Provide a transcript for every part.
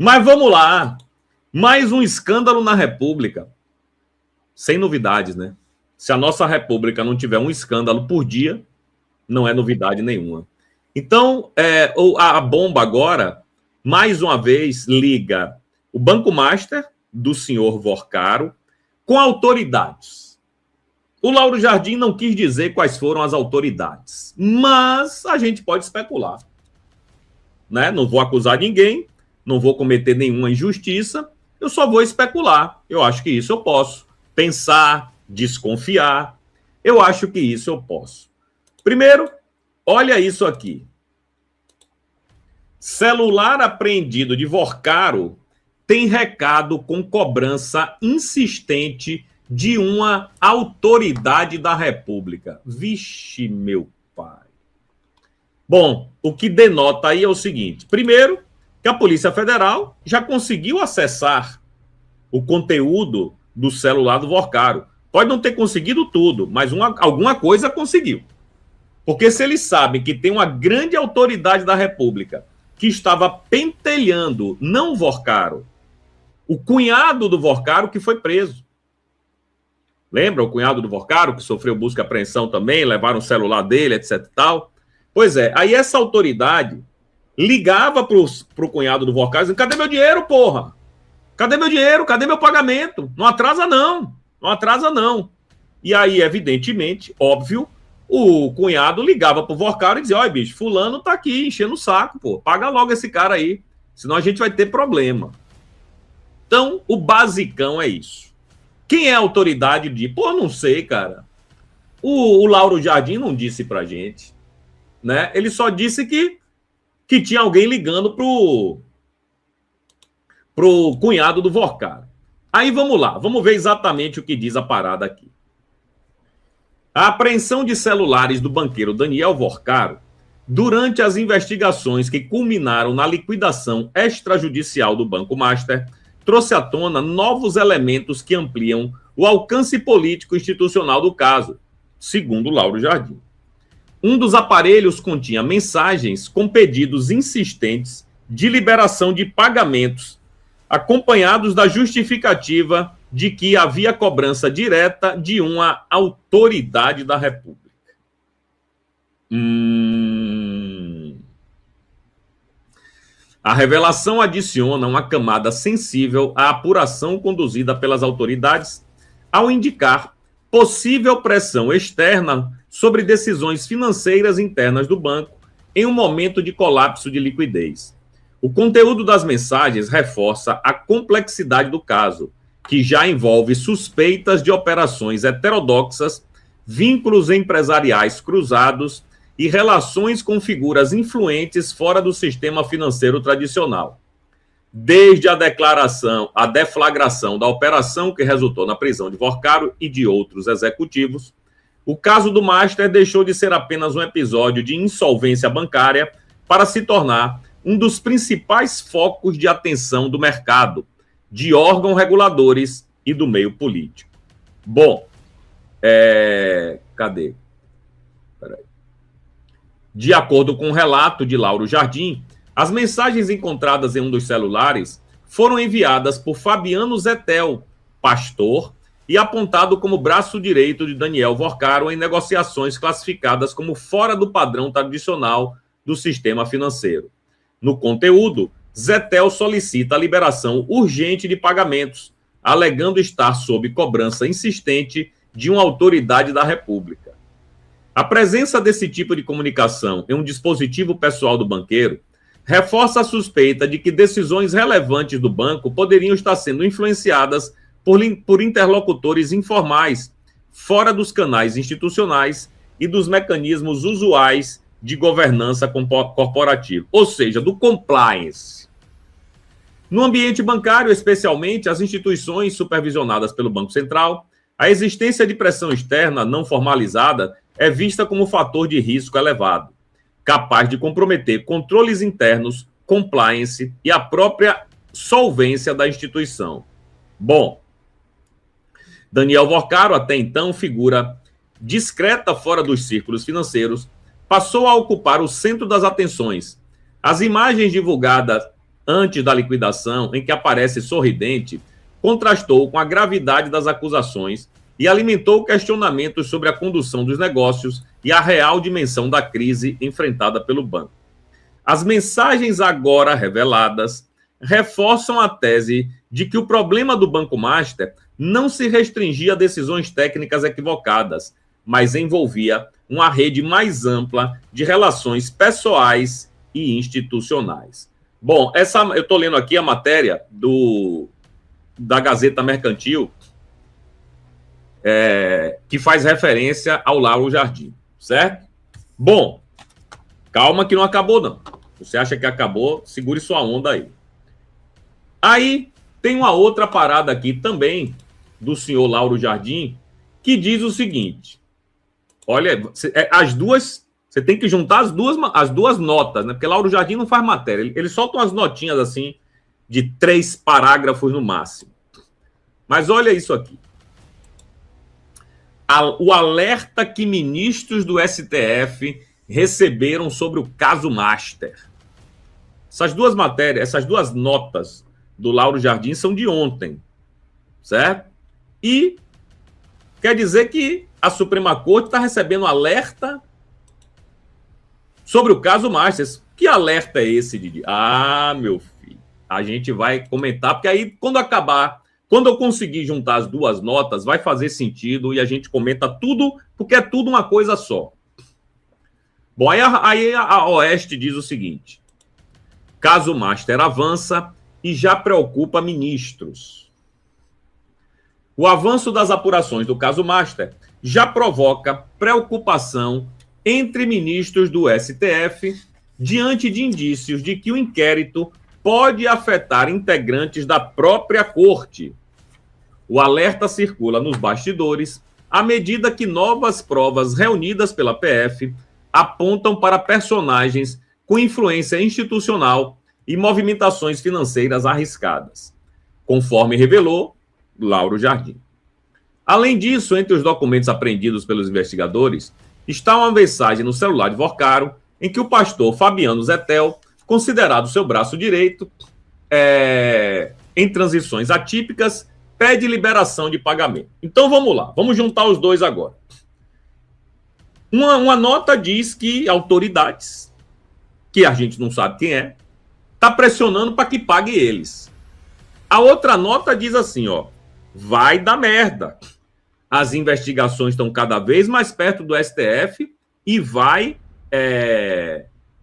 Mas vamos lá. Mais um escândalo na República. Sem novidades, né? Se a nossa República não tiver um escândalo por dia, não é novidade nenhuma. Então, a bomba agora, mais uma vez, liga o Banco Master do senhor Vorcaro com autoridades. O Lauro Jardim não quis dizer quais foram as autoridades, mas a gente pode especular. Né? Não vou acusar ninguém, não vou cometer nenhuma injustiça, eu só vou especular. Eu acho que isso eu posso. Pensar, desconfiar, eu acho que isso eu posso. Primeiro, olha isso aqui. Celular apreendido de Vorcaro tem recado com cobrança insistente de uma autoridade da República. Vixe, meu pai. Bom, o que denota aí é o seguinte. Primeiro, que a Polícia Federal já conseguiu acessar o conteúdo do celular do Vorcaro. Pode não ter conseguido tudo, mas alguma coisa conseguiu. Porque se eles sabem que tem uma grande autoridade da República que estava pentelhando, não o Vorcaro, o cunhado do Vorcaro que foi preso. Lembra o cunhado do Vorcaro que sofreu busca e apreensão também, levaram o celular dele, etc e tal? Pois é, aí essa autoridade ligava pro cunhado do Vorcaro dizendo, cadê meu dinheiro, porra? Cadê meu dinheiro? Cadê meu pagamento? Não atrasa não, não atrasa não. E aí, evidentemente, óbvio, o cunhado ligava pro Vorcaro e dizia, olha, bicho, fulano tá aqui enchendo o saco, pô, paga logo esse cara aí, senão a gente vai ter problema. Então, o basicão é isso. Quem é a autoridade de... Pô, não sei, cara. O Lauro Jardim não disse pra gente, né? Ele só disse que tinha alguém ligando pro cunhado do Vorcaro. Aí vamos lá, vamos ver exatamente o que diz a parada aqui. A apreensão de celulares do banqueiro Daniel Vorcaro, durante as investigações que culminaram na liquidação extrajudicial do Banco Master, trouxe à tona novos elementos que ampliam o alcance político institucional do caso, segundo Lauro Jardim. Um dos aparelhos continha mensagens com pedidos insistentes de liberação de pagamentos, acompanhados da justificativa de que havia cobrança direta de uma autoridade da República. A revelação adiciona uma camada sensível à apuração conduzida pelas autoridades, ao indicar possível pressão externa sobre decisões financeiras internas do banco em um momento de colapso de liquidez. O conteúdo das mensagens reforça a complexidade do caso, que já envolve suspeitas de operações heterodoxas, vínculos empresariais cruzados e relações com figuras influentes fora do sistema financeiro tradicional. Desde a deflagração da operação que resultou na prisão de Vorcaro e de outros executivos, o caso do Master deixou de ser apenas um episódio de insolvência bancária para se tornar um dos principais focos de atenção do mercado, de órgãos reguladores e do meio político. Bom, cadê? Peraí. De acordo com o relato de Lauro Jardim, as mensagens encontradas em um dos celulares foram enviadas por Fabiano Zettel, pastor, e apontado como braço direito de Daniel Vorcaro em negociações classificadas como fora do padrão tradicional do sistema financeiro. No conteúdo, Zettel solicita a liberação urgente de pagamentos, alegando estar sob cobrança insistente de uma autoridade da República. A presença desse tipo de comunicação em um dispositivo pessoal do banqueiro reforça a suspeita de que decisões relevantes do banco poderiam estar sendo influenciadas por interlocutores informais, fora dos canais institucionais e dos mecanismos usuais de governança corporativa, ou seja, do compliance. No ambiente bancário, especialmente, as instituições supervisionadas pelo Banco Central, a existência de pressão externa não formalizada é vista como fator de risco elevado, capaz de comprometer controles internos, compliance e a própria solvência da instituição. Bom, Daniel Vorcaro, até então figura discreta fora dos círculos financeiros, passou a ocupar o centro das atenções. As imagens divulgadas antes da liquidação, em que aparece sorridente, contrastou com a gravidade das acusações e alimentou questionamentos sobre a condução dos negócios e a real dimensão da crise enfrentada pelo banco. As mensagens agora reveladas reforçam a tese de que o problema do Banco Master não se restringia a decisões técnicas equivocadas, mas envolvia uma rede mais ampla de relações pessoais e institucionais. Bom, eu estou lendo aqui a matéria da Gazeta Mercantil, que faz referência ao Lauro Jardim, certo? Bom, calma que não acabou, não. Você acha que acabou? Segure sua onda aí. Aí tem uma outra parada aqui também do senhor Lauro Jardim, que diz o seguinte: olha, as duas, você tem que juntar as duas notas, né? Porque Lauro Jardim não faz matéria, ele solta umas notinhas assim de 3 parágrafos no máximo. Mas olha isso aqui. O alerta que ministros do STF receberam sobre o caso Master. Essas duas matérias, essas duas notas do Lauro Jardim são de ontem, certo? E quer dizer que a Suprema Corte está recebendo alerta sobre o caso Master. Que alerta é esse, Didi? Ah, meu filho, a gente vai comentar, porque aí quando eu conseguir juntar as duas notas, vai fazer sentido e a gente comenta tudo, porque é tudo uma coisa só. Bom, aí a Oeste diz o seguinte: caso Master avança e já preocupa ministros. O avanço das apurações do caso Master já provoca preocupação entre ministros do STF diante de indícios de que o inquérito pode afetar integrantes da própria corte. O alerta circula nos bastidores à medida que novas provas reunidas pela PF apontam para personagens com influência institucional e movimentações financeiras arriscadas, conforme revelou Lauro Jardim. Além disso, entre os documentos apreendidos pelos investigadores, está uma mensagem no celular de Vorcaro em que o pastor Fabiano Zettel, considerado seu braço direito, em transições atípicas, pede liberação de pagamento. Então vamos lá, vamos juntar os dois agora. Uma nota diz que autoridades, que a gente não sabe quem é, está pressionando para que pague eles. A outra nota diz assim, ó: vai dar merda. As investigações estão cada vez mais perto do STF e vai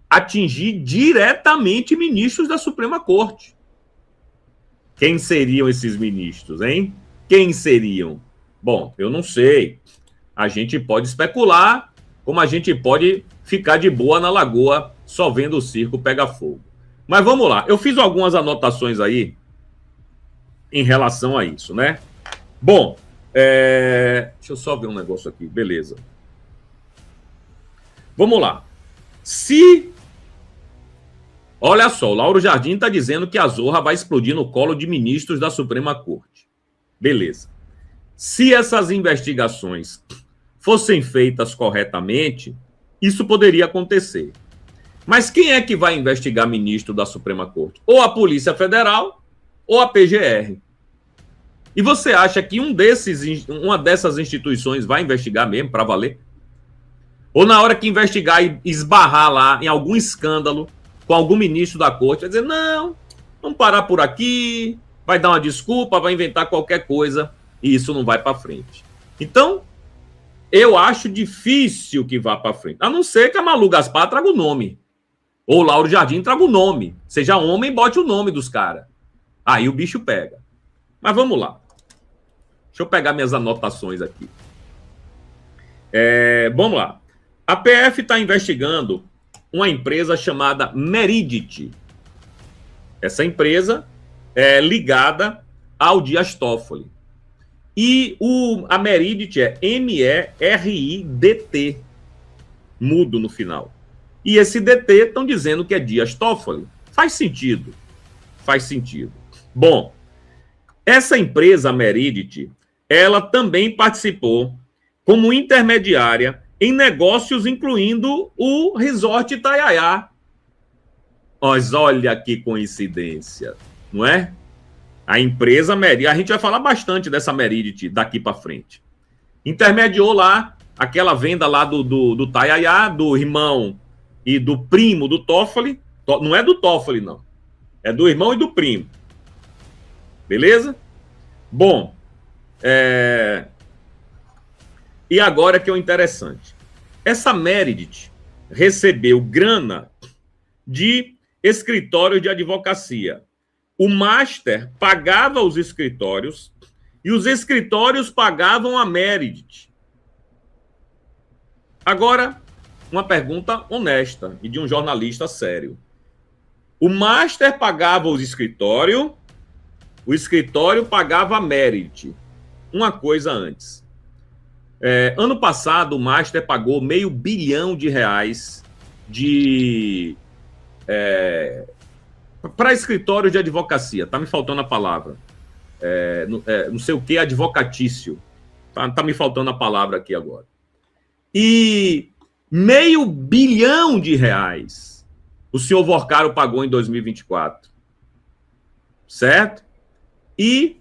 atingir diretamente ministros da Suprema Corte. Quem seriam esses ministros, hein? Quem seriam? Bom, eu não sei. A gente pode especular, como a gente pode ficar de boa na lagoa só vendo o circo pegar fogo. Mas vamos lá, eu fiz algumas anotações aí em relação a isso, né? Bom, deixa eu só ver um negócio aqui, beleza. Vamos lá. Olha só, o Lauro Jardim está dizendo que a Zorra vai explodir no colo de ministros da Suprema Corte. Beleza. Se essas investigações fossem feitas corretamente, isso poderia acontecer. Mas quem é que vai investigar ministro da Suprema Corte? Ou a Polícia Federal ou a PGR. E você acha que uma dessas instituições vai investigar mesmo, para valer? Ou na hora que investigar e esbarrar lá em algum escândalo com algum ministro da Corte, vai dizer, não, vamos parar por aqui, vai dar uma desculpa, vai inventar qualquer coisa e isso não vai para frente. Então, eu acho difícil que vá para frente. A não ser que a Malu Gaspar traga o nome. Ou o Lauro Jardim traga o nome. Seja homem, bote o nome dos caras. Aí o bicho pega. Mas vamos lá. Deixa eu pegar minhas anotações aqui. Vamos lá. A PF está investigando uma empresa chamada Meridit. Essa empresa é ligada ao Dias Toffoli. E a Meridit é MERIDT, mudo no final. E esse DT estão dizendo que é Dias Toffoli. Faz sentido. Faz sentido. Bom, essa empresa, a Meridit, ela também participou como intermediária em negócios incluindo o Resort Itaiaia. Mas olha que coincidência, não é? A empresa Merit, a gente vai falar bastante dessa Merit daqui para frente. Intermediou lá aquela venda lá do Tayaya, do irmão e do primo do Toffoli. Não é do Toffoli, não. É do irmão e do primo. Beleza? Bom, e agora que é o interessante. Essa Merit recebeu grana de escritórios de advocacia. O Master pagava os escritórios e os escritórios pagavam a Merit. Agora, uma pergunta honesta e de um jornalista sério. O Master pagava o escritório pagava a Merit. Uma coisa antes. Ano passado, o Master pagou R$500 milhão para escritório de advocacia. Tá me faltando a palavra. Não sei o que, advocatício. Tá me faltando a palavra aqui agora. E R$500 bilhão o senhor Vorcaro pagou em 2024. Certo? E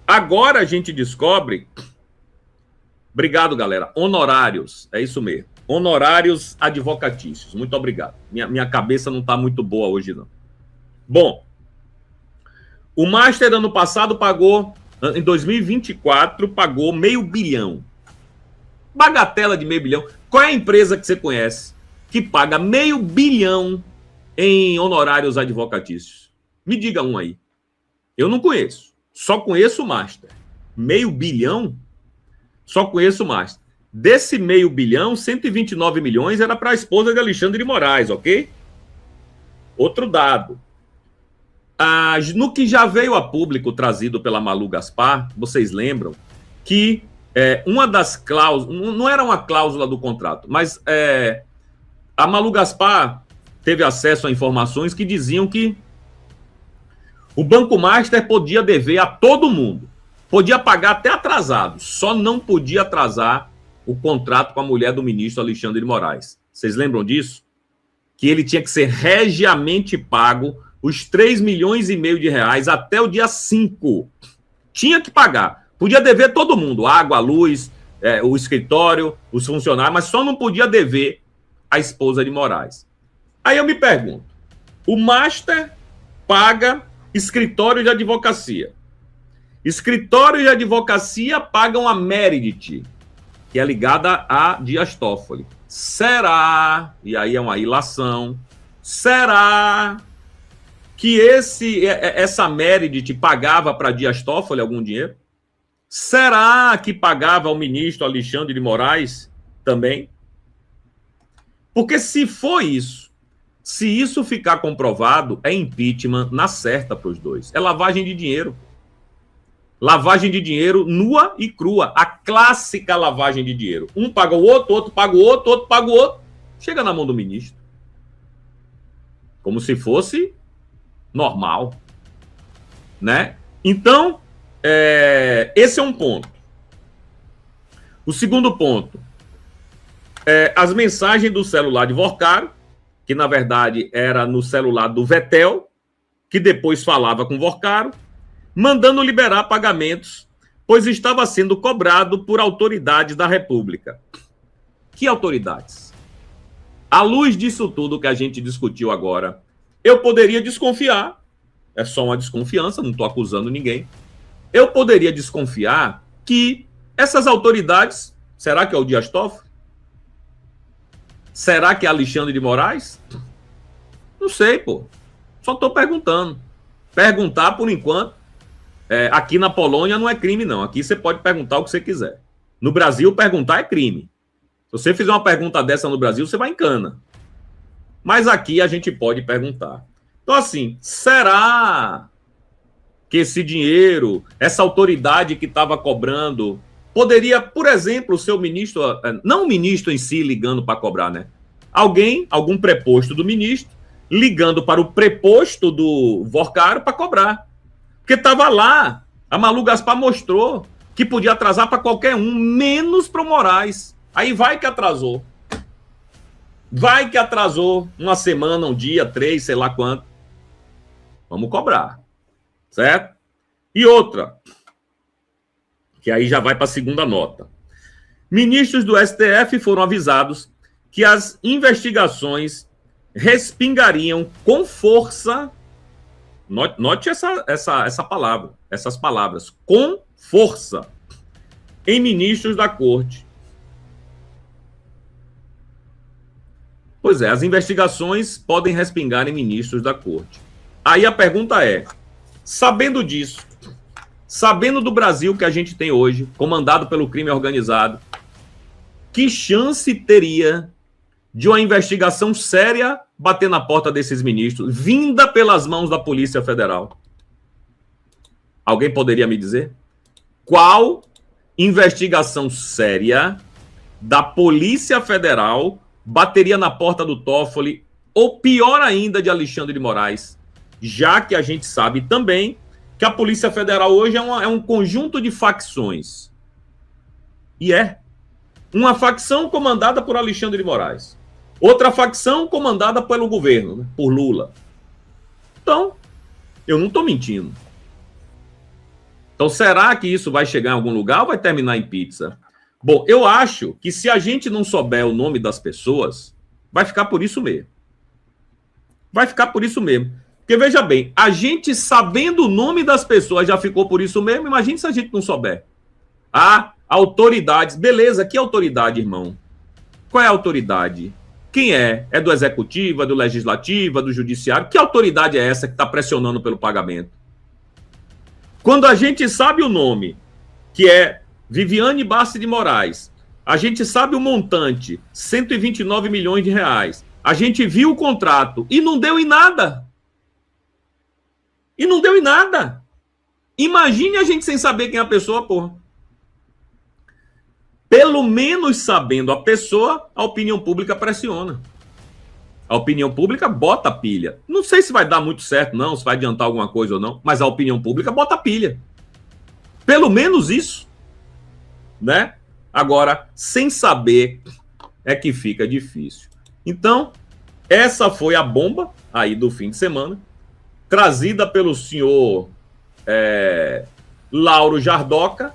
agora a gente descobre... Obrigado, galera. Honorários, é isso mesmo. Honorários advocatícios. Muito obrigado. Minha cabeça não está muito boa hoje, não. Bom, o Master ano passado pagou, em 2024, pagou R$500 bilhão. Bagatela de R$500 bilhão. Qual é a empresa que você conhece que paga R$500 bilhão em honorários advocatícios? Me diga um aí. Eu não conheço. Só conheço o Master. R$500 bilhão? Só conheço o Master. Desse R$500 bilhão, 129 milhões era para a esposa de Alexandre de Moraes, ok? Outro dado. No que já veio a público trazido pela Malu Gaspar, vocês lembram que uma das cláusulas, não era uma cláusula do contrato, mas a Malu Gaspar teve acesso a informações que diziam que o Banco Master podia dever a todo mundo, podia pagar até atrasado, só não podia atrasar o contrato com a mulher do ministro Alexandre de Moraes. Vocês lembram disso? Que ele tinha que ser regiamente pago os R$3,5 milhões até o dia 5. Tinha que pagar. Podia dever todo mundo, água, luz, o escritório, os funcionários, mas só não podia dever a esposa de Moraes. Aí eu me pergunto, o Master paga escritório de advocacia. Escritórios de advocacia pagam a Merit, que é ligada a Dias Toffoli. Será, e aí é uma ilação, será que essa Merit pagava para Dias Toffoli algum dinheiro? Será que pagava ao ministro Alexandre de Moraes também? Porque se for isso, se isso ficar comprovado, é impeachment na certa para os dois. É lavagem de dinheiro. Lavagem de dinheiro nua e crua. A clássica lavagem de dinheiro. Um paga o outro paga o outro paga o outro. Chega na mão do ministro. Como se fosse normal. Né? Então, esse é um ponto. O segundo ponto. As mensagens do celular de Vorcaro, que na verdade era no celular do Vettel, que depois falava com Vorcaro, mandando liberar pagamentos, pois estava sendo cobrado por autoridades da República. Que autoridades? À luz disso tudo que a gente discutiu agora, eu poderia desconfiar, é só uma desconfiança, não estou acusando ninguém, eu poderia desconfiar que essas autoridades, será que é o Dias Toffoli? Será que é Alexandre de Moraes? Não sei, pô. Só estou perguntando. Perguntar, por enquanto, aqui na Polônia não é crime, não. Aqui você pode perguntar o que você quiser. No Brasil, perguntar é crime. Se você fizer uma pergunta dessa no Brasil, você vai em cana. Mas aqui a gente pode perguntar. Então, assim, será que esse dinheiro, essa autoridade que estava cobrando, poderia, por exemplo, o seu ministro, não o ministro em si ligando para cobrar, né? Algum preposto do ministro, ligando para o preposto do Vorcaro para cobrar. Porque estava lá, a Malu Gaspar mostrou que podia atrasar para qualquer um, menos para o Moraes. Aí vai que atrasou. Vai que atrasou uma semana, um dia, 3, sei lá quanto. Vamos cobrar. Certo? E outra, que aí já vai para a segunda nota. Ministros do STF foram avisados que as investigações respingariam com força. Note essa palavra, essas palavras, com força, em ministros da corte. Pois é, as investigações podem respingar em ministros da corte. Aí a pergunta é, sabendo disso, sabendo do Brasil que a gente tem hoje, comandado pelo crime organizado, que chance teria de uma investigação séria bater na porta desses ministros, vinda pelas mãos da Polícia Federal? Alguém poderia me dizer? Qual investigação séria da Polícia Federal bateria na porta do Toffoli, ou pior ainda, de Alexandre de Moraes, já que a gente sabe também que a Polícia Federal hoje é um conjunto de facções. E é uma facção comandada por Alexandre de Moraes, outra facção comandada pelo governo, né, por Lula. Então, eu não estou mentindo. Então, será que isso vai chegar em algum lugar ou vai terminar em pizza? Bom, eu acho que se a gente não souber o nome das pessoas, vai ficar por isso mesmo. Vai ficar por isso mesmo. Porque, veja bem, a gente sabendo o nome das pessoas já ficou por isso mesmo. Imagine se a gente não souber. Ah, autoridades. Beleza, que autoridade, irmão? Qual é a autoridade? Quem é? É do executivo, é do legislativo, é do judiciário? Que autoridade é essa que está pressionando pelo pagamento? Quando a gente sabe o nome, que é Viviane Bassi de Moraes, a gente sabe o montante, 129 milhões de reais. A gente viu o contrato e não deu em nada. E não deu em nada. Imagine a gente sem saber quem é a pessoa, porra. Pelo menos sabendo a pessoa, a opinião pública pressiona. A opinião pública bota a pilha. Não sei se vai dar muito certo, não, se vai adiantar alguma coisa ou não, mas a opinião pública bota a pilha. Pelo menos isso. Né? Agora, sem saber, é que fica difícil. Então, essa foi a bomba aí do fim de semana, trazida pelo senhor Lauro Jardoca,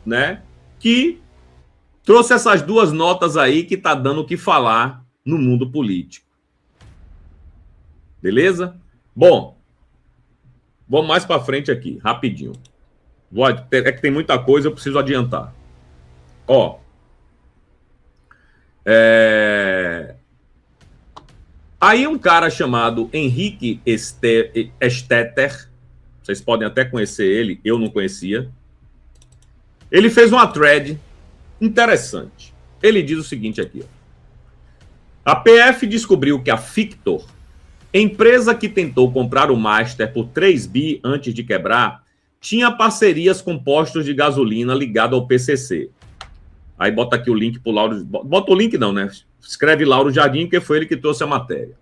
né? Que trouxe essas duas notas aí que tá dando o que falar no mundo político. Beleza? Bom, vamos mais para frente aqui, rapidinho. É que tem muita coisa, eu preciso adiantar. Ó. Aí um cara chamado Henrique Esteter, vocês podem até conhecer ele, eu não conhecia. Ele fez uma thread interessante. Ele diz o seguinte aqui, ó. A PF descobriu que a Fictor, empresa que tentou comprar o Master por 3 bi antes de quebrar, tinha parcerias com postos de gasolina ligados ao PCC. Aí bota aqui o link pro Lauro... Bota o link não, né? Escreve Lauro Jardim, porque foi ele que trouxe a matéria.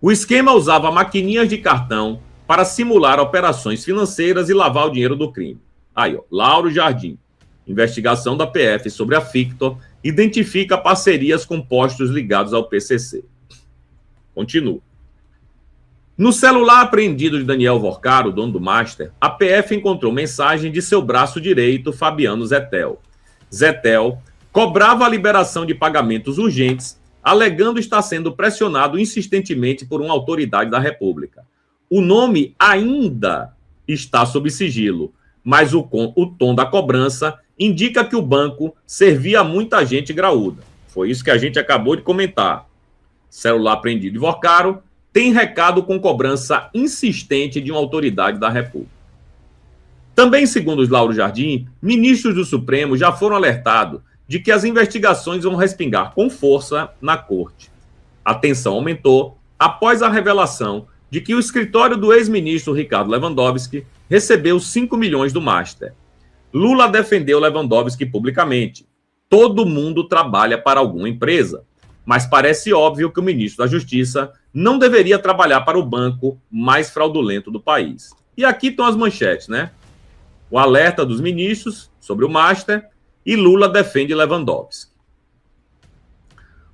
O esquema usava maquininhas de cartão para simular operações financeiras e lavar o dinheiro do crime. Aí, ó, Lauro Jardim. Investigação da PF sobre a Fictor identifica parcerias com postos ligados ao PCC. Continua. No celular apreendido de Daniel Vorcaro, dono do Master, a PF encontrou mensagem de seu braço direito, Fabiano Zetel. Zetel cobrava a liberação de pagamentos urgentes, alegando estar sendo pressionado insistentemente por uma autoridade da República. O nome ainda está sob sigilo, mas o tom da cobrança indica que o banco servia a muita gente graúda. Foi isso que a gente acabou de comentar. Celular apreendido de Vorcaro tem recado com cobrança insistente de uma autoridade da República. Também, segundo os Lauro Jardim, ministros do Supremo já foram alertados de que as investigações vão respingar com força na corte. A tensão aumentou após a revelação de que o escritório do ex-ministro Ricardo Lewandowski recebeu 5 milhões do Master. Lula defendeu Lewandowski publicamente. Todo mundo trabalha para alguma empresa, mas parece óbvio que o ministro da Justiça não deveria trabalhar para o banco mais fraudulento do país. E aqui estão as manchetes, né? O alerta dos ministros sobre o Master e Lula defende Lewandowski.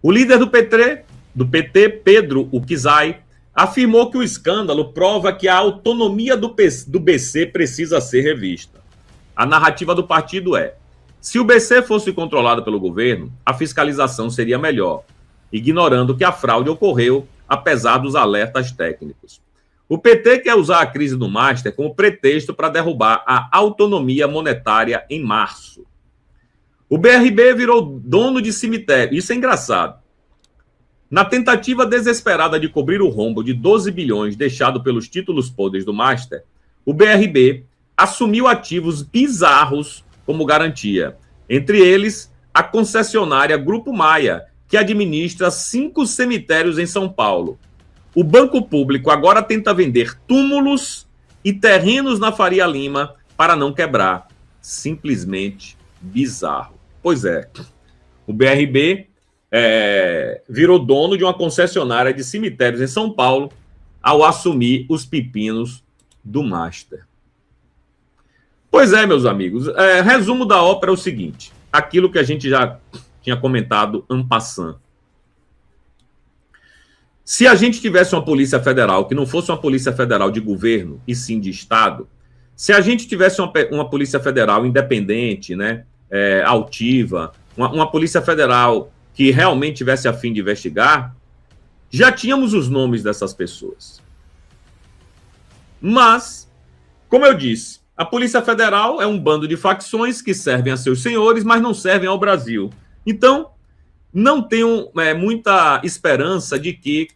O líder do PT, Pedro Uczai, afirmou que o escândalo prova que a autonomia do BC precisa ser revista. A narrativa do partido é: se o BC fosse controlado pelo governo, a fiscalização seria melhor, ignorando que a fraude ocorreu apesar dos alertas técnicos. O PT quer usar a crise do Master como pretexto para derrubar a autonomia monetária em março. O BRB virou dono de cemitério. Isso é engraçado. Na tentativa desesperada de cobrir o rombo de 12 bilhões deixado pelos títulos podres do Master, o BRB assumiu ativos bizarros como garantia. Entre eles, a concessionária Grupo Maia, que administra 5 cemitérios em São Paulo. O Banco Público agora tenta vender túmulos e terrenos na Faria Lima para não quebrar. Simplesmente bizarro. Pois é, o BRB virou dono de uma concessionária de cemitérios em São Paulo ao assumir os pepinos do Master. Pois é, meus amigos, resumo da ópera é o seguinte, aquilo que a gente já tinha comentado en passant. Se a gente tivesse uma Polícia Federal que não fosse uma Polícia Federal de governo e sim de Estado, se a gente tivesse uma Polícia Federal independente, né, altiva, uma Polícia Federal que realmente tivesse a fim de investigar, já tínhamos os nomes dessas pessoas. Mas, como eu disse, a Polícia Federal é um bando de facções que servem a seus senhores, mas não servem ao Brasil. Então, não tenho muita esperança de que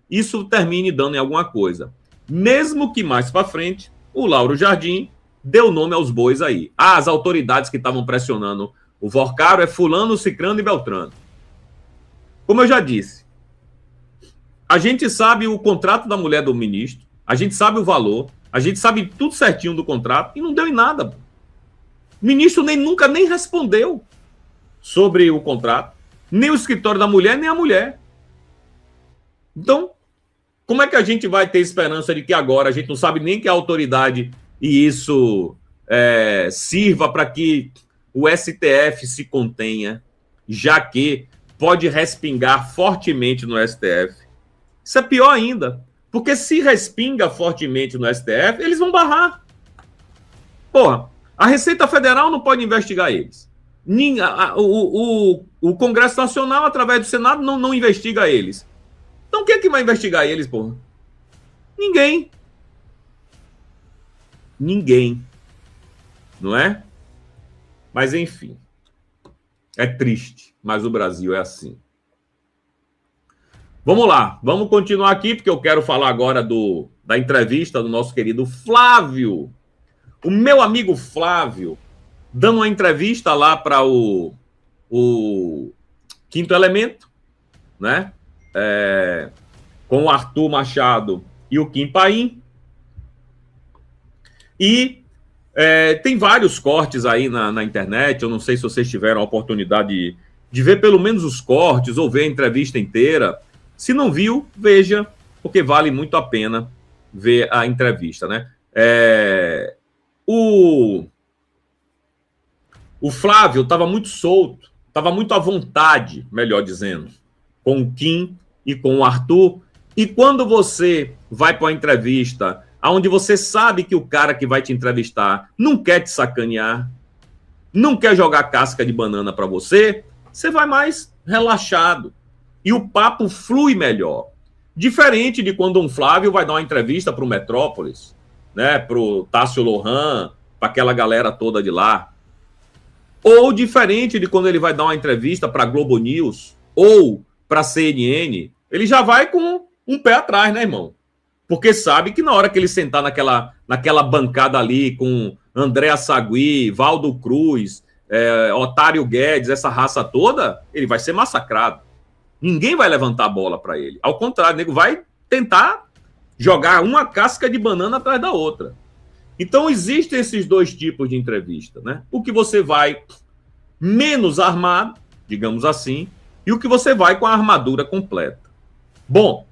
isso termine dando em alguma coisa. Mesmo que mais para frente, o Lauro Jardim deu nome aos bois aí. As autoridades que estavam pressionando o Vorcaro é fulano, cicrano e beltrano. Como eu já disse, a gente sabe o contrato da mulher do ministro, a gente sabe o valor, a gente sabe tudo certinho do contrato e não deu em nada. O ministro nunca nem respondeu sobre o contrato, nem o escritório da mulher, nem a mulher. Então, como é que a gente vai ter esperança de que agora a gente não sabe nem que a autoridade e isso sirva para que o STF se contenha, já que pode respingar fortemente no STF? Isso é pior ainda, porque se respinga fortemente no STF, eles vão barrar. Porra, a Receita Federal não pode investigar eles. O Congresso Nacional, através do Senado, não investiga eles. Então quem é que vai investigar eles, porra? Ninguém. Ninguém. Não é? Mas enfim. É triste, mas o Brasil é assim. Vamos lá, vamos continuar aqui, porque eu quero falar agora da entrevista do nosso querido Flávio. O meu amigo Flávio, dando uma entrevista lá para o Quinto Elemento, né? Com o Arthur Machado e o Kim Paim. E tem vários cortes aí na internet. Eu não sei se vocês tiveram a oportunidade de ver pelo menos os cortes ou ver a entrevista inteira. Se não viu, veja, porque vale muito a pena ver a entrevista, né? O Flávio estava muito solto, estava muito à vontade, melhor dizendo, com o Kim e com o Arthur. E quando você vai para uma entrevista onde você sabe que o cara que vai te entrevistar não quer te sacanear, não quer jogar casca de banana para você, você vai mais relaxado. E o papo flui melhor. Diferente de quando um Flávio vai dar uma entrevista para o Metrópolis, né, para o Tássio Lohan, para aquela galera toda de lá. Ou diferente de quando ele vai dar uma entrevista para a Globo News ou para a CNN, ele já vai com um pé atrás, né, irmão? Porque sabe que na hora que ele sentar naquela bancada ali com André Sagui, Valdo Cruz, Otário Guedes, essa raça toda, ele vai ser massacrado. Ninguém vai levantar a bola para ele. Ao contrário, o nego vai tentar jogar uma casca de banana atrás da outra. Então, existem esses dois tipos de entrevista, né? O que você vai menos armado, digamos assim, e o que você vai com a armadura completa. Bom,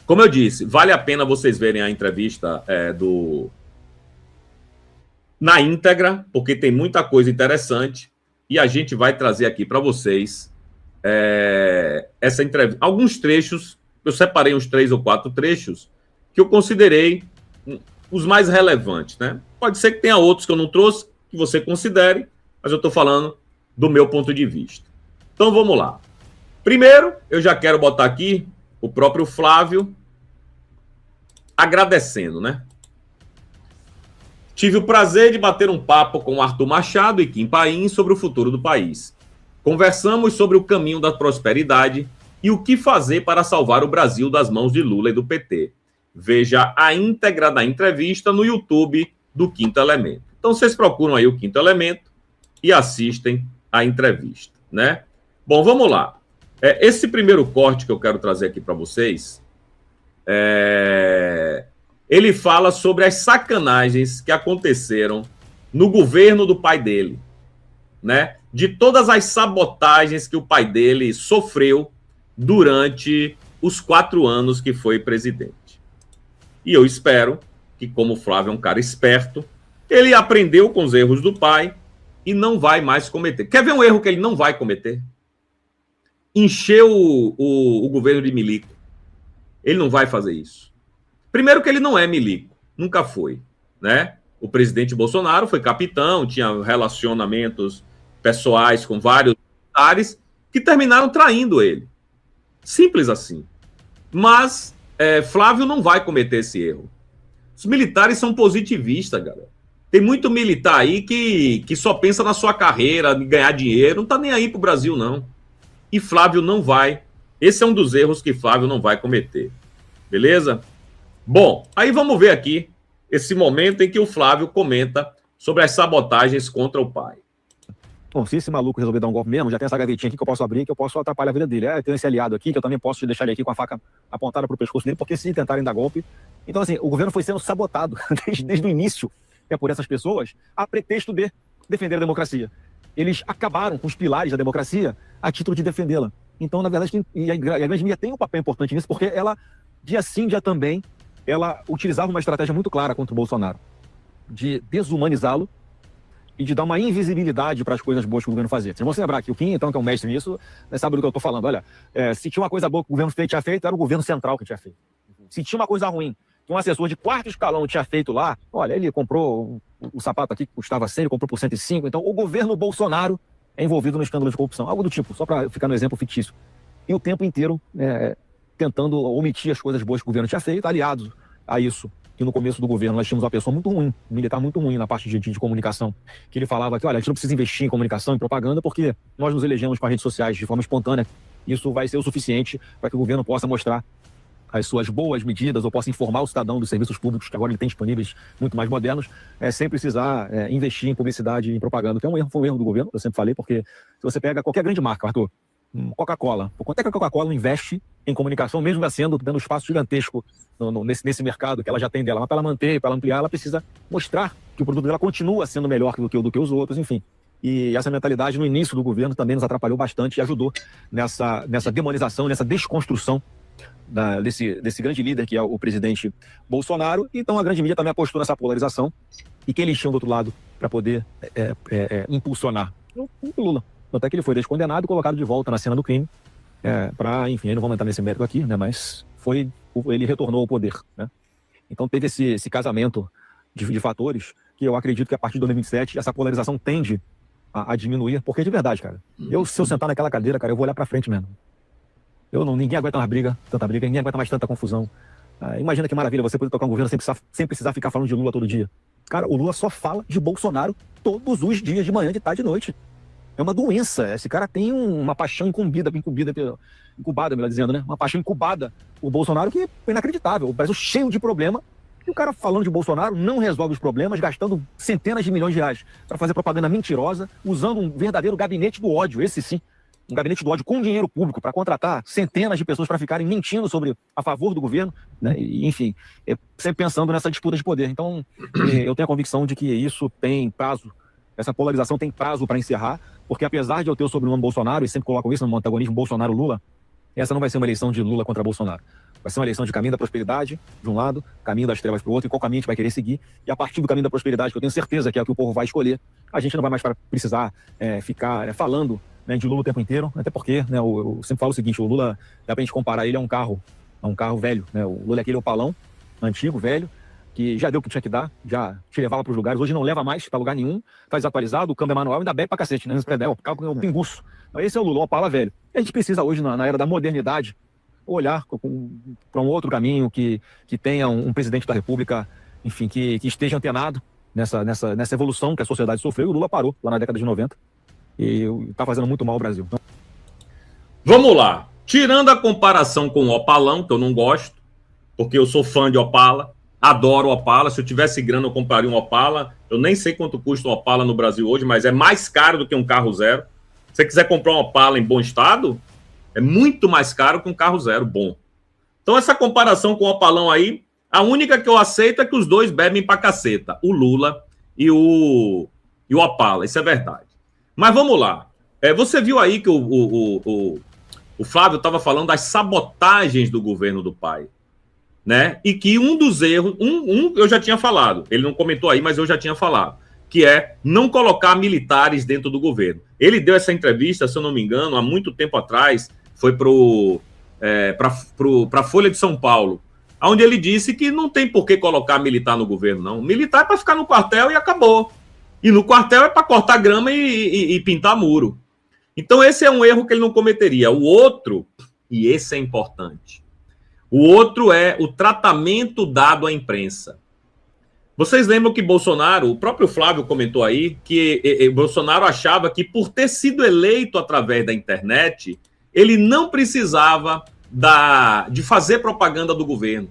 como eu disse, vale a pena vocês verem a entrevista na íntegra, porque tem muita coisa interessante e a gente vai trazer aqui para vocês essa entrevista. Alguns trechos, eu separei uns 3 ou 4 trechos que eu considerei os mais relevantes, né? Pode ser que tenha outros que eu não trouxe, que você considere, mas eu estou falando do meu ponto de vista. Então vamos lá. Primeiro, eu já quero botar aqui o próprio Flávio agradecendo, né? Tive o prazer de bater um papo com Arthur Machado e Kim Paim sobre o futuro do país. Conversamos sobre o caminho da prosperidade e o que fazer para salvar o Brasil das mãos de Lula e do PT. Veja a íntegra da entrevista no YouTube do Quinto Elemento. Então vocês procuram aí o Quinto Elemento e assistem a entrevista, né? Bom, vamos lá. Esse primeiro corte que eu quero trazer aqui para vocês, ele fala sobre as sacanagens que aconteceram no governo do pai dele, né? De todas as sabotagens que o pai dele sofreu durante os 4 anos que foi presidente. E eu espero que, como o Flávio é um cara esperto, ele aprendeu com os erros do pai e não vai mais cometer. Quer ver um erro que ele não vai cometer? Encher o governo de milico. Ele não vai fazer isso. Primeiro que ele não é milico, nunca foi, né? O presidente Bolsonaro foi capitão, tinha relacionamentos pessoais com vários militares que terminaram traindo ele. Simples assim. Mas Flávio não vai cometer esse erro. Os militares são positivistas, galera. Tem muito militar aí que só pensa na sua carreira, em ganhar dinheiro, não tá nem aí pro Brasil, não. E Flávio não vai. Esse é um dos erros que Flávio não vai cometer. Beleza? Bom, aí vamos ver aqui esse momento em que o Flávio comenta sobre as sabotagens contra o pai. Bom, se esse maluco resolver dar um golpe mesmo, já tem essa gavetinha aqui que eu posso abrir, que eu posso atrapalhar a vida dele. Tem esse aliado aqui, que eu também posso deixar ele aqui com a faca apontada pro pescoço dele, porque se tentarem dar golpe... Então, assim, o governo foi sendo sabotado desde o início por essas pessoas, a pretexto de defender a democracia. Eles acabaram com os pilares da democracia a título de defendê-la. Então, na verdade, a grande mídia tem um papel importante nisso, porque ela, dia sim, dia também, ela utilizava uma estratégia muito clara contra o Bolsonaro, de desumanizá-lo e de dar uma invisibilidade para as coisas boas que o governo fazia. Vocês vão se lembrar que o Kim, então, que é um mestre nisso, sabe do que eu estou falando. Olha, se tinha uma coisa boa que o governo tinha feito, era o governo central que tinha feito. Se tinha uma coisa ruim que um assessor de 4º escalão tinha feito lá, olha, ele comprou o sapato aqui que custava 100, ele comprou por 105, então o governo Bolsonaro é envolvido no escândalo de corrupção, algo do tipo, só para ficar no exemplo fictício. E o tempo inteiro tentando omitir as coisas boas que o governo tinha feito, aliado a isso, que no começo do governo nós tínhamos uma pessoa muito ruim, um militar muito ruim na parte de comunicação, que ele falava que, olha, a gente não precisa investir em comunicação, em propaganda, porque nós nos elegemos para redes sociais de forma espontânea, isso vai ser o suficiente para que o governo possa mostrar as suas boas medidas ou possa informar o cidadão dos serviços públicos que agora ele tem disponíveis muito mais modernos, sem precisar investir em publicidade e em propaganda, que foi um erro do governo, eu sempre falei, porque se você pega qualquer grande marca, Arthur, Coca-Cola, quanto é que a Coca-Cola investe em comunicação, mesmo tendo um espaço gigantesco nesse mercado que ela já tem dela, mas para ela manter, para ela ampliar, ela precisa mostrar que o produto dela continua sendo melhor do que os outros, enfim. E essa mentalidade no início do governo também nos atrapalhou bastante e ajudou nessa demonização, nessa desconstrução desse grande líder que é o presidente Bolsonaro. Então a grande mídia também apostou nessa polarização e quem eles tinham do outro lado para poder impulsionar o Lula. Até que ele foi descondenado e colocado de volta na cena do crime enfim, não vamos entrar nesse mérito aqui, né, mas ele retornou ao poder, né? Então teve esse casamento de fatores que eu acredito que a partir de 2027 essa polarização tende a diminuir, porque de verdade, cara, se eu sentar naquela cadeira, cara, eu vou olhar pra frente mesmo. Ninguém aguenta mais tanta briga, ninguém aguenta mais tanta confusão. Imagina que maravilha você poder tocar um governo sem precisar ficar falando de Lula todo dia. Cara, o Lula só fala de Bolsonaro todos os dias, de manhã, de tarde e de noite. É uma doença. Esse cara tem uma paixão incubada, melhor dizendo, né? Uma paixão incubada por Bolsonaro que é inacreditável. O Brasil cheio de problema. E o cara falando de Bolsonaro não resolve os problemas, gastando centenas de milhões de reais para fazer propaganda mentirosa, usando um verdadeiro gabinete do ódio, esse sim. Um gabinete do ódio com dinheiro público para contratar centenas de pessoas para ficarem mentindo a favor do governo, né? E, enfim, sempre pensando nessa disputa de poder. Então, eu tenho a convicção de que isso tem prazo, essa polarização tem prazo para encerrar, porque apesar de eu ter o sobrenome Bolsonaro, e sempre coloco isso no antagonismo Bolsonaro-Lula, essa não vai ser uma eleição de Lula contra Bolsonaro. Vai ser uma eleição de caminho da prosperidade, de um lado, caminho das trevas para o outro, e qual caminho a gente vai querer seguir. E a partir do caminho da prosperidade, que eu tenho certeza que é o que o povo vai escolher, a gente não vai mais precisar ficar falando né, de Lula o tempo inteiro, até porque, né, eu sempre falo o seguinte, o Lula, dá pra gente comparar ele a um carro velho, né, o Lula é aquele opalão, antigo, velho, que já deu o que tinha que dar, já te levava para os lugares, hoje não leva mais para lugar nenhum, tá desatualizado, o câmbio é manual, ainda bebe pra cacete, né, é o carro é um pinguço. Então, esse é o Lula, um opala velho. E a gente precisa hoje, na era da modernidade, olhar para um outro caminho, que tenha um presidente da República, enfim, que esteja antenado nessa evolução que a sociedade sofreu, e o Lula parou lá na década de 90 e está fazendo muito mal ao Brasil. Vamos lá. Tirando a comparação com o Opalão, que eu não gosto, porque eu sou fã de Opala, adoro Opala. Se eu tivesse grana, eu compraria um Opala. Eu nem sei quanto custa um Opala no Brasil hoje, mas é mais caro do que um carro zero. Se você quiser comprar um Opala em bom estado, é muito mais caro que um carro zero bom. Então, essa comparação com o Opalão aí, a única que eu aceito é que os dois bebem pra caceta. O Lula e o Opala. Isso é verdade. Mas vamos lá. Você viu aí que o Flávio estava falando das sabotagens do governo do pai, né? E que um dos erros, eu já tinha falado, ele não comentou aí, mas eu já tinha falado, que é não colocar militares dentro do governo. Ele deu essa entrevista, se eu não me engano, há muito tempo atrás, foi para a Folha de São Paulo, onde ele disse que não tem por que colocar militar no governo, não. Militar é para ficar no quartel e acabou. E no quartel é para cortar grama e pintar muro. Então, esse é um erro que ele não cometeria. O outro, e esse é importante, o outro é o tratamento dado à imprensa. Vocês lembram que Bolsonaro, o próprio Flávio comentou aí, que Bolsonaro achava que por ter sido eleito através da internet, ele não precisava de fazer propaganda do governo.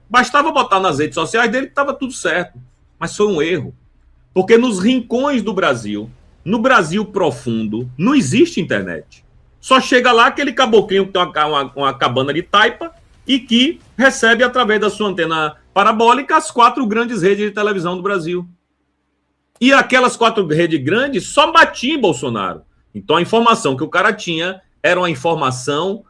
Bastava botar nas redes sociais dele que estava tudo certo. Mas foi um erro. Porque nos rincões do Brasil, no Brasil profundo, não existe internet. Só chega lá aquele caboclinho que tem uma cabana de taipa e que recebe, através da sua antena parabólica, as 4 grandes redes de televisão do Brasil. E aquelas 4 redes grandes só batiam em Bolsonaro. Então a informação que o cara tinha era uma informação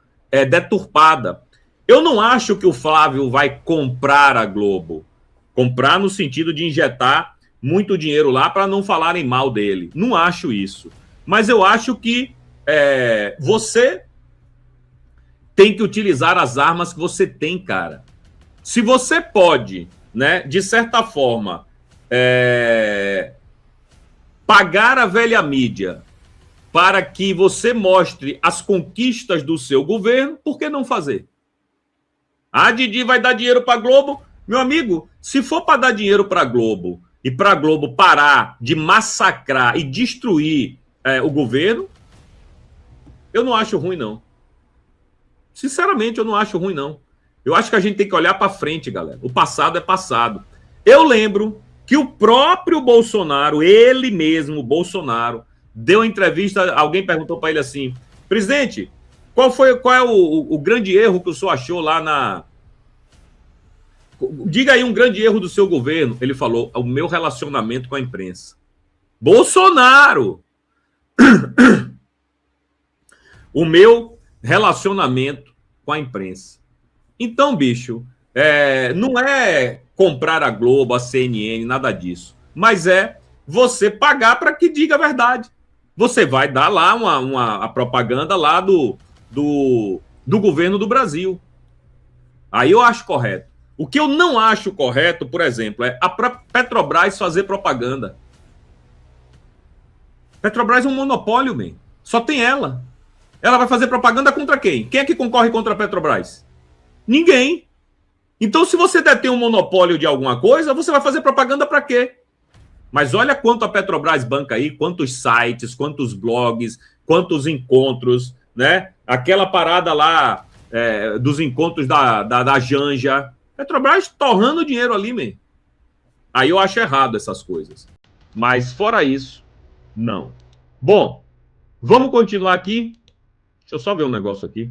deturpada. Eu não acho que o Flávio vai comprar a Globo. Comprar no sentido de injetar muito dinheiro lá para não falarem mal dele. Não acho isso. Mas eu acho que você tem que utilizar as armas que você tem, cara. Se você pode, né, de certa forma, pagar a velha mídia para que você mostre as conquistas do seu governo, por que não fazer? Ah, Didi vai dar dinheiro para a Globo? Meu amigo, se for para dar dinheiro para a Globo e para a Globo parar de massacrar e destruir o governo, eu não acho ruim, não. Sinceramente, eu não acho ruim, não. Eu acho que a gente tem que olhar para frente, galera. O passado é passado. Eu lembro que o próprio Bolsonaro, ele mesmo, Bolsonaro, deu uma entrevista, alguém perguntou para ele assim, presidente, qual é o grande erro que o senhor achou lá na... Diga aí um grande erro do seu governo. Ele falou, o meu relacionamento com a imprensa. Bolsonaro! O meu relacionamento com a imprensa. Então, bicho, não é comprar a Globo, a CNN, nada disso. Mas é você pagar para que diga a verdade. Você vai dar lá a propaganda lá do governo do Brasil. Aí eu acho correto. O que eu não acho correto, por exemplo, é a Petrobras fazer propaganda. Petrobras é um monopólio, man. Só tem ela. Ela vai fazer propaganda contra quem? Quem é que concorre contra a Petrobras? Ninguém. Então, se você detém um monopólio de alguma coisa, você vai fazer propaganda para quê? Mas olha quanto a Petrobras banca aí, quantos sites, quantos blogs, quantos encontros, né? Aquela parada lá dos encontros da Janja. Petrobras torrando dinheiro ali, man. Aí eu acho errado essas coisas. Mas fora isso, não. Bom, vamos continuar aqui. Deixa eu só ver um negócio aqui.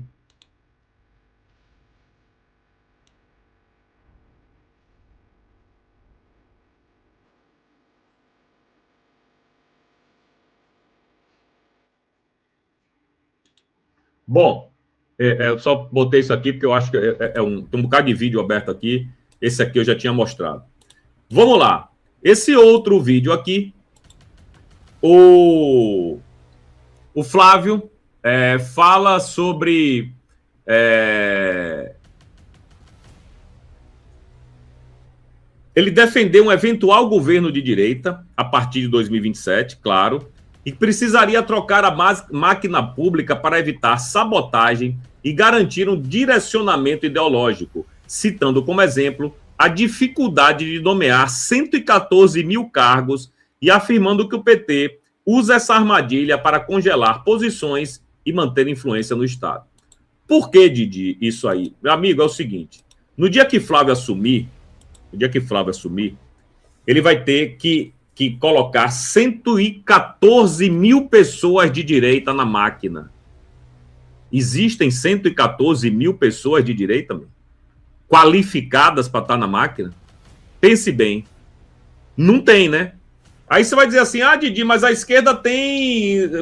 Bom, eu só botei isso aqui porque eu acho que tem um bocado de vídeo aberto aqui. Esse aqui eu já tinha mostrado. Vamos lá. Esse outro vídeo aqui, o Flávio fala sobre ele defendeu um eventual governo de direita a partir de 2027, claro, e precisaria trocar a máquina pública para evitar sabotagem e garantir um direcionamento ideológico, citando como exemplo a dificuldade de nomear 114 mil cargos e afirmando que o PT usa essa armadilha para congelar posições e manter influência no Estado. Por que, Didi, isso aí? Meu amigo, é o seguinte, no dia que Flávio assumir, ele vai ter que colocar 114 mil pessoas de direita na máquina. Existem 114 mil pessoas de direita, qualificadas para estar na máquina? Pense bem. Não tem, né? Aí você vai dizer assim, Didi, mas a esquerda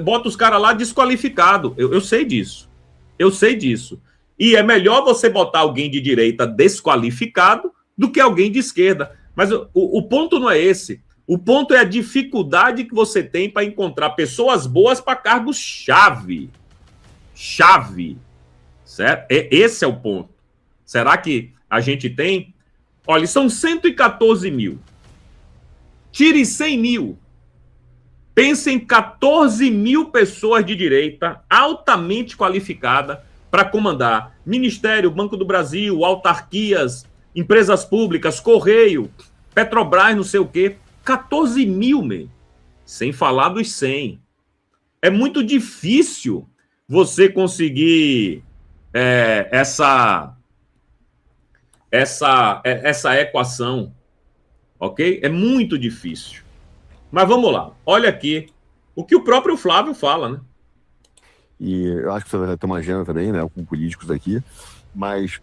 bota os caras lá desqualificado. Eu sei disso. E é melhor você botar alguém de direita desqualificado do que alguém de esquerda. Mas o ponto não é esse. O ponto é a dificuldade que você tem para encontrar pessoas boas para cargos-chave. Certo? Esse é o ponto. Será que a gente tem? Olha, são 114 mil. Tire 100 mil. Pense em 14 mil pessoas de direita altamente qualificada para comandar Ministério, Banco do Brasil, autarquias, empresas públicas, Correio, Petrobras, não sei o quê. 14 mil, sem falar dos 100. É muito difícil você conseguir essa equação, ok? É muito difícil. Mas vamos lá. Olha aqui o que o próprio Flávio fala, né? E eu acho que você vai ter uma agenda também, né, com políticos aqui, mas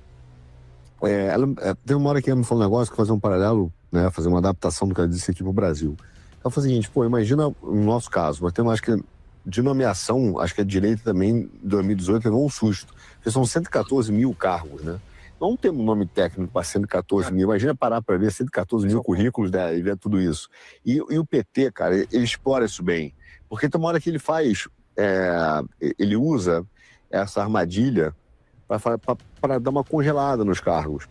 tem uma hora que ela me falou um negócio, que fazer um paralelo, né, fazer uma adaptação do que ela disse aqui para o Brasil. Ela falou o seguinte, imagina no nosso caso, nós temos, acho que, de nomeação, acho que a direita também, em 2018, levou um susto, porque são 114 mil cargos, né? Não temos um nome técnico para 114 mil, imagina parar para ver 114 mil currículos, né, e ver tudo isso. E o PT, cara, ele explora isso bem, porque tem uma hora que ele faz, ele usa essa armadilha para dar uma congelada nos cargos,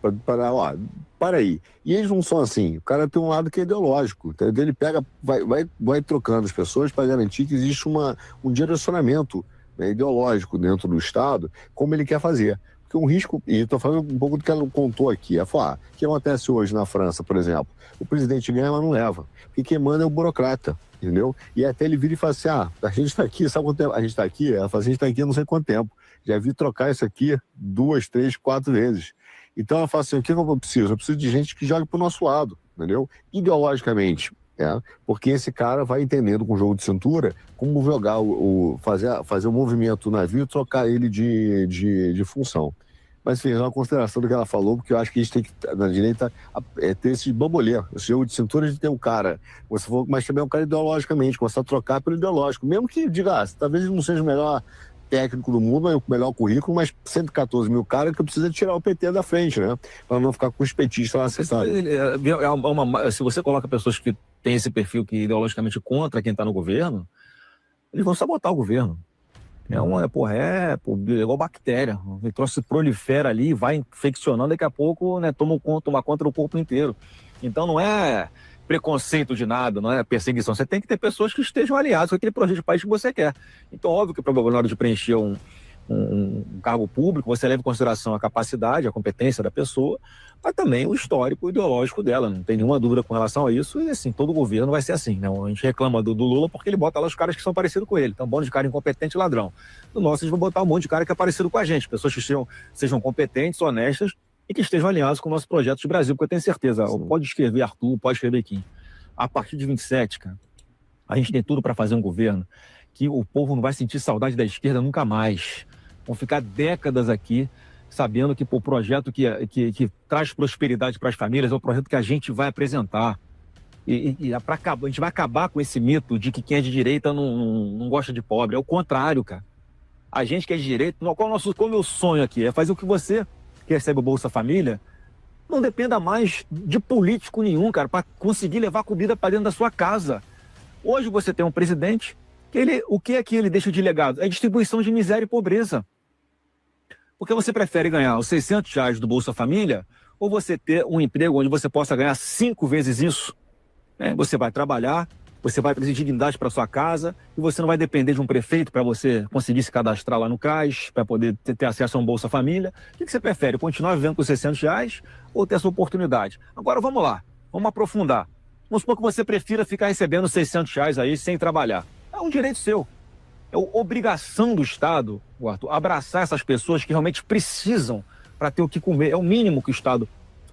para aí. E eles não são assim, o cara tem um lado que é ideológico, entendeu? Ele pega, vai trocando as pessoas para garantir que existe um direcionamento, né, ideológico dentro do Estado, como ele quer fazer. Porque um risco, e estou falando um pouco do que ela contou aqui, o que acontece hoje na França, por exemplo, o presidente ganha, mas não leva, porque quem manda é o burocrata, entendeu? E até ele vira e fala assim, a gente está aqui, sabe quanto tempo? A gente está aqui? Ela fala assim, a gente está aqui há não sei quanto tempo. Já vi trocar isso aqui 2, 3, 4 vezes. Então ela fala assim, o que eu preciso? Eu preciso de gente que jogue para o nosso lado, entendeu? Ideologicamente, porque esse cara vai entendendo com o jogo de cintura como jogar, fazer o movimento do navio e trocar ele de função. Mas enfim, é uma consideração do que ela falou, porque eu acho que a gente tem que, na direita, ter esse bambolê, esse jogo de cintura de ter um cara, mas também é um cara ideologicamente, começar a trocar pelo ideológico, mesmo que diga, talvez ele não seja o melhor técnico do mundo, o melhor currículo, mas 114 mil caras que precisa tirar o PT da frente, né? Para não ficar com os petistas lá acessados. Se você coloca pessoas que têm esse perfil que ideologicamente contra quem está no governo, eles vão sabotar o governo. É igual bactéria. O troço se prolifera ali, vai infeccionando, daqui a pouco, né, toma conta do corpo inteiro. Então não é preconceito de nada, não é perseguição. Você tem que ter pessoas que estejam aliadas com aquele projeto de país que você quer. Então, óbvio que na hora de preencher um cargo público, você leva em consideração a capacidade, a competência da pessoa, mas também o histórico ideológico dela. Não tem nenhuma dúvida com relação a isso. E assim, todo governo vai ser assim, né? A gente reclama do Lula porque ele bota lá os caras que são parecidos com ele. Então, um monte de cara incompetente e ladrão. No nosso, eles vão botar um monte de cara que é parecido com a gente. Pessoas que sejam competentes, honestas e que estejam alinhados com o nosso projeto de Brasil. Porque eu tenho certeza, pode escrever Arthur, pode escrever Kim. A partir de 27, cara, a gente tem tudo para fazer um governo que o povo não vai sentir saudade da esquerda nunca mais. Vão ficar décadas aqui sabendo que o projeto que traz prosperidade para as famílias é o projeto que a gente vai apresentar. A gente vai acabar com esse mito de que quem é de direita não gosta de pobre. É o contrário, cara. A gente que é de direita, qual o meu sonho aqui? É fazer o que você, que recebe o Bolsa Família, não dependa mais de político nenhum, cara, para conseguir levar comida para dentro da sua casa. Hoje você tem um presidente O que é que ele deixa de legado? É distribuição de miséria e pobreza. Porque você prefere ganhar os R$ 600 do Bolsa Família ou você ter um emprego onde você possa ganhar 5 vezes isso? Você vai trabalhar, você vai trazer dignidade para sua casa e você não vai depender de um prefeito para você conseguir se cadastrar lá no CRAS, para poder ter acesso a um Bolsa Família. O que você prefere? Continuar vivendo com R$ 600 ou ter essa oportunidade? Agora vamos lá, vamos aprofundar. Vamos supor que você prefira ficar recebendo R$ 600 aí sem trabalhar. É um direito seu. É obrigação do Estado, Arthur, abraçar essas pessoas que realmente precisam para ter o que comer. É o mínimo que o Estado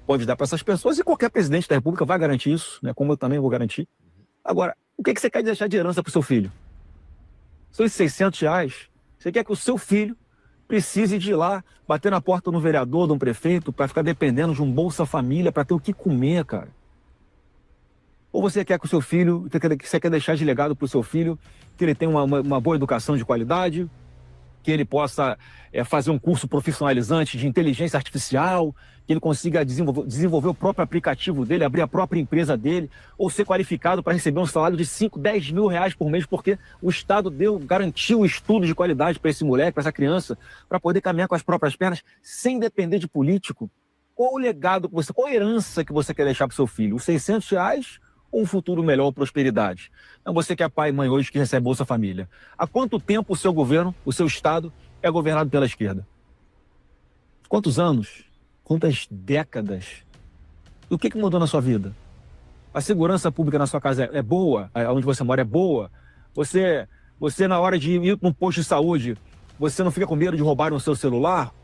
pode dar para essas pessoas e qualquer presidente da República vai garantir isso, né? Como eu também vou garantir. Agora, o que você quer deixar de herança para o seu filho? São esses R$ 600. Você quer que o seu filho precise de ir lá, bater na porta de um vereador, de um prefeito, para ficar dependendo de um Bolsa Família para ter o que comer, cara? Ou você quer que o seu filho, você quer deixar de legado para o seu filho que ele tenha uma boa educação de qualidade, que ele possa fazer um curso profissionalizante de inteligência artificial, que ele consiga desenvolver o próprio aplicativo dele, abrir a própria empresa dele, ou ser qualificado para receber um salário de 5, 10 mil reais por mês, porque o Estado garantiu o estudo de qualidade para esse moleque, para essa criança, para poder caminhar com as próprias pernas, sem depender de político. Qual o legado, qual a herança que você quer deixar para o seu filho? Os R$ 600 ou um futuro melhor, prosperidade? Então, você que é pai e mãe hoje que recebe Bolsa Família, há quanto tempo o seu governo, o seu Estado, é governado pela esquerda? Quantos anos? Quantas décadas? E o que mudou na sua vida? A segurança pública na sua casa é boa? Onde você mora é boa? Você na hora de ir para um posto de saúde, você não fica com medo de roubar o seu celular?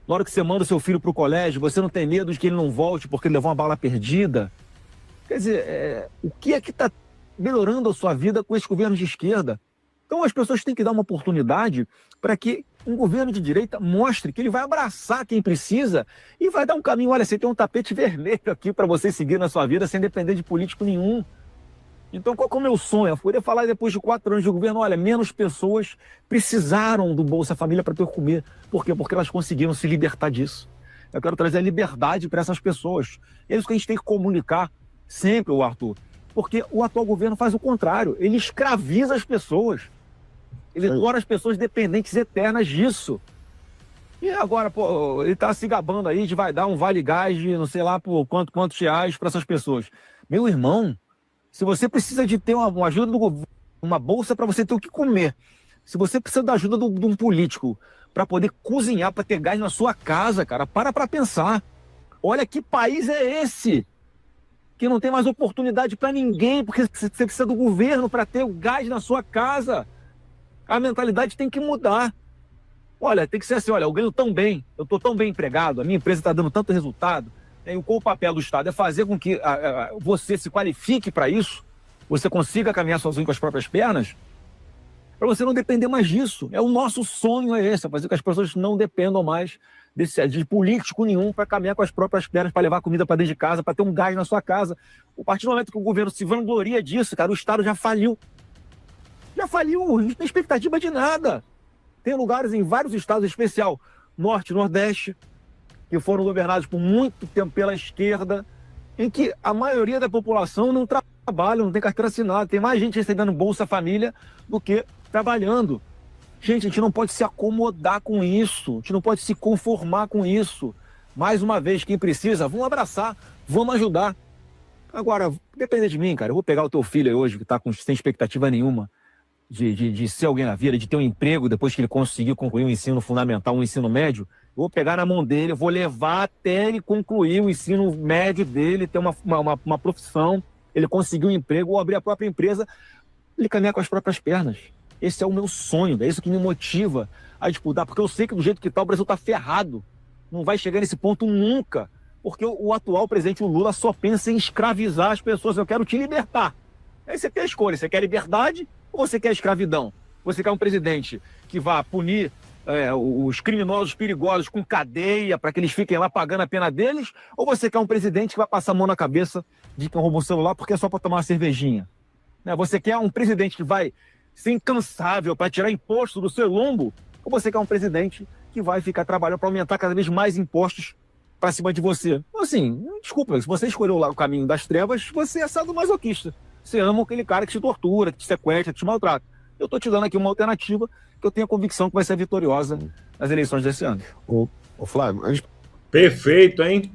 Na hora que você manda o seu filho para o colégio, você não tem medo de que ele não volte porque ele levou uma bala perdida? Quer dizer, o que é que está melhorando a sua vida com esse governo de esquerda? Então as pessoas têm que dar uma oportunidade para que um governo de direita mostre que ele vai abraçar quem precisa e vai dar um caminho. Olha, você tem um tapete vermelho aqui para você seguir na sua vida sem depender de político nenhum. Então qual é o meu sonho? Eu poderia falar depois de 4 anos de governo, olha, menos pessoas precisaram do Bolsa Família para ter o que comer. Por quê? Porque elas conseguiram se libertar disso. Eu quero trazer a liberdade para essas pessoas. É isso que a gente tem que comunicar sempre, Arthur. Porque o atual governo faz o contrário. Ele escraviza as pessoas. Ele torna as pessoas dependentes eternas disso. E agora, pô, ele tá se gabando aí de vai dar um vale gás de não sei lá por quantos reais para essas pessoas. Meu irmão, se você precisa de ter uma ajuda do governo, uma bolsa para você ter o que comer, se você precisa da ajuda de um político para poder cozinhar, para ter gás na sua casa, cara, para pensar. Olha que país é esse que não tem mais oportunidade para ninguém, porque você precisa do governo para ter o gás na sua casa. A mentalidade tem que mudar. Olha, tem que ser assim, olha, eu ganho tão bem, eu estou tão bem empregado, a minha empresa está dando tanto resultado, e qual o papel do Estado? É fazer com que você se qualifique para isso, você consiga caminhar sozinho com as próprias pernas, para você não depender mais disso. O nosso sonho é esse, é fazer com que as pessoas não dependam mais de político nenhum para caminhar com as próprias pernas, para levar comida para dentro de casa, para ter um gás na sua casa. A partir do momento que o governo se vangloria disso, cara, o Estado já faliu. Já faliu, não tem expectativa de nada. Tem lugares em vários estados, em especial Norte e Nordeste, que foram governados por muito tempo pela esquerda, em que a maioria da população não trabalha, não tem carteira assinada. Tem mais gente recebendo Bolsa Família do que trabalhando. Gente, a gente não pode se acomodar com isso, a gente não pode se conformar com isso. Mais uma vez, quem precisa, vamos abraçar, vamos ajudar. Agora, depender de mim, cara, eu vou pegar o teu filho aí hoje, que está sem expectativa nenhuma de ser alguém na vida, de ter um emprego depois que ele conseguir concluir o ensino fundamental, o ensino médio. Eu vou pegar na mão dele, eu vou levar até ele concluir o ensino médio dele, ter uma profissão, ele conseguir um emprego ou abrir a própria empresa, ele caminhar com as próprias pernas. Esse é o meu sonho, é isso que me motiva a disputar, porque eu sei que do jeito que está o Brasil está ferrado, não vai chegar nesse ponto nunca, porque o atual presidente, o Lula, só pensa em escravizar as pessoas. Eu quero te libertar. Aí você tem a escolha, você quer liberdade ou você quer escravidão? Você quer um presidente que vá punir os criminosos perigosos com cadeia para que eles fiquem lá pagando a pena deles? Ou você quer um presidente que vai passar a mão na cabeça de quem roubou o celular porque é só para tomar uma cervejinha? Você quer um presidente que vai ser incansável para tirar imposto do seu lombo? Ou você quer um presidente que vai ficar trabalhando para aumentar cada vez mais impostos para cima de você? Assim, desculpa, se você escolheu lá o caminho das trevas, você é sadomasoquista. Você ama aquele cara que te tortura, que te sequestra, que te maltrata. Eu estou te dando aqui uma alternativa que eu tenho a convicção que vai ser vitoriosa nas eleições desse ano. Ô Flávio, Perfeito, hein?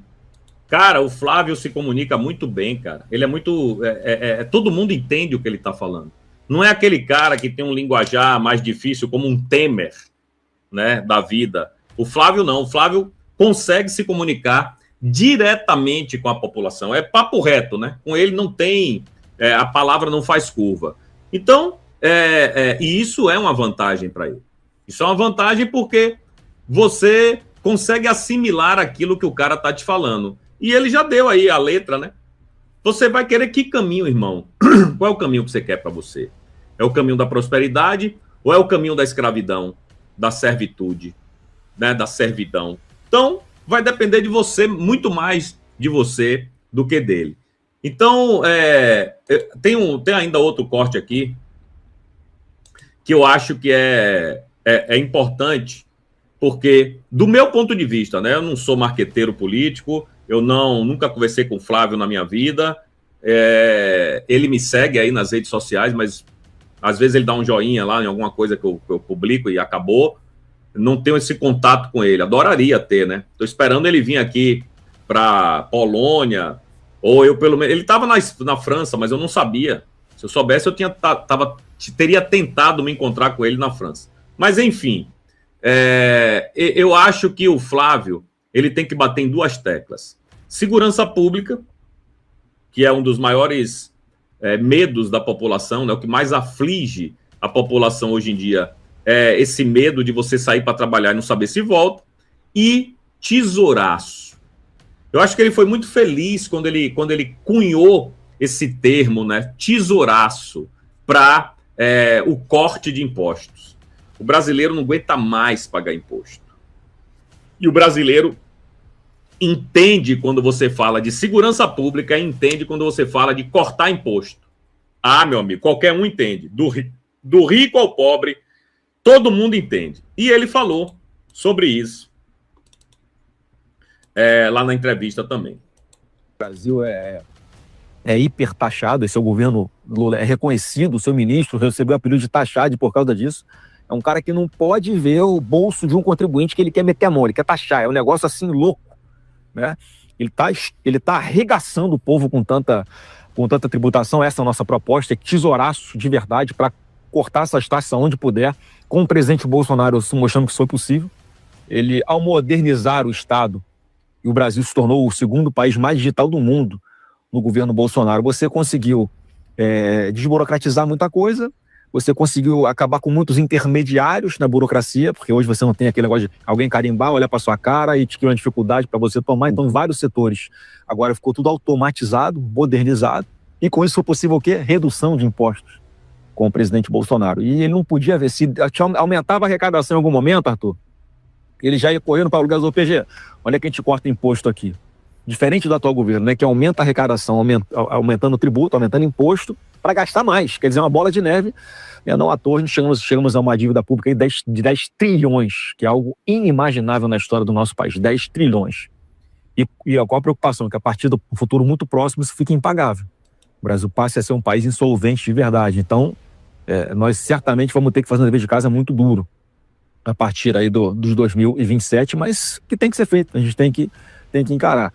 Cara, o Flávio se comunica muito bem, cara. Ele é muito... todo mundo entende o que ele está falando. Não é aquele cara que tem um linguajar mais difícil como um Temer, né, da vida. O Flávio não. O Flávio consegue se comunicar diretamente com a população. É papo reto, né? Com ele não tem... a palavra não faz curva. Então, e isso é uma vantagem para ele. Isso é uma vantagem porque você consegue assimilar aquilo que o cara tá te falando. E ele já deu aí a letra, né? Você vai querer que caminho, irmão? Qual é o caminho que você quer para você? É o caminho da prosperidade ou é o caminho da escravidão, da servitude, né? Da servidão? Então, vai depender de você, muito mais de você do que dele. Então, tem ainda outro corte aqui que eu acho que é importante, porque, do meu ponto de vista, né, eu não sou marqueteiro político, eu nunca conversei com o Flávio na minha vida, ele me segue aí nas redes sociais, mas às vezes ele dá um joinha lá em alguma coisa que eu publico e acabou. Não tenho esse contato com ele, adoraria ter, né? Estou esperando ele vir aqui para Polônia, ou eu pelo menos... Ele estava na França, mas eu não sabia. Se eu soubesse, eu teria tentado me encontrar com ele na França. Mas, enfim, eu acho que o Flávio ele tem que bater em duas teclas. Segurança pública, que é um dos maiores medos da população, né? O que mais aflige a população hoje em dia é esse medo de você sair para trabalhar e não saber se volta. E tesouraço. Eu acho que ele foi muito feliz quando ele cunhou esse termo, né? Tesouraço, para o corte de impostos. O brasileiro não aguenta mais pagar imposto. E o brasileiro entende quando você fala de segurança pública, entende quando você fala de cortar imposto. Ah, meu amigo, qualquer um entende. Do rico ao pobre, todo mundo entende. E ele falou sobre isso lá na entrevista também. O Brasil é hiper taxado, esse é o governo Lula, é reconhecido, o seu ministro recebeu o apelido de taxado por causa disso. É um cara que não pode ver o bolso de um contribuinte que ele quer meter a mão, ele quer taxar, é um negócio assim louco, né? Ele tá arregaçando o povo com tanta tributação. Essa é a nossa proposta, é tesouraço de verdade para cortar essas taxas onde puder, com o presidente Bolsonaro mostrando que isso foi possível. Ele, ao modernizar o Estado, e o Brasil se tornou o segundo país mais digital do mundo no governo Bolsonaro, você conseguiu desburocratizar muita coisa, você conseguiu acabar com muitos intermediários na burocracia, porque hoje você não tem aquele negócio de alguém carimbar, olhar para sua cara e te criar uma dificuldade para você tomar. Então, em vários setores, agora ficou tudo automatizado, modernizado, e com isso foi possível o quê? Redução de impostos com o presidente Bolsonaro. E ele não podia ver, se aumentava a arrecadação em algum momento, Arthur, ele já ia correndo para o lugar do PG. Olha que a gente corta imposto aqui. Diferente do atual governo, né, que aumenta a arrecadação, aumentando o tributo, aumentando imposto, para gastar mais. Quer dizer, uma bola de neve. E não à toa, a gente chegamos a uma dívida pública de 10 trilhões, que é algo inimaginável na história do nosso país. 10 trilhões. E qual a preocupação? Que a partir do futuro muito próximo isso fica impagável. O Brasil passe a ser um país insolvente de verdade. Então, nós certamente vamos ter que fazer um dever de casa muito duro a partir aí dos 2027, mas que tem que ser feito. A gente tem que encarar.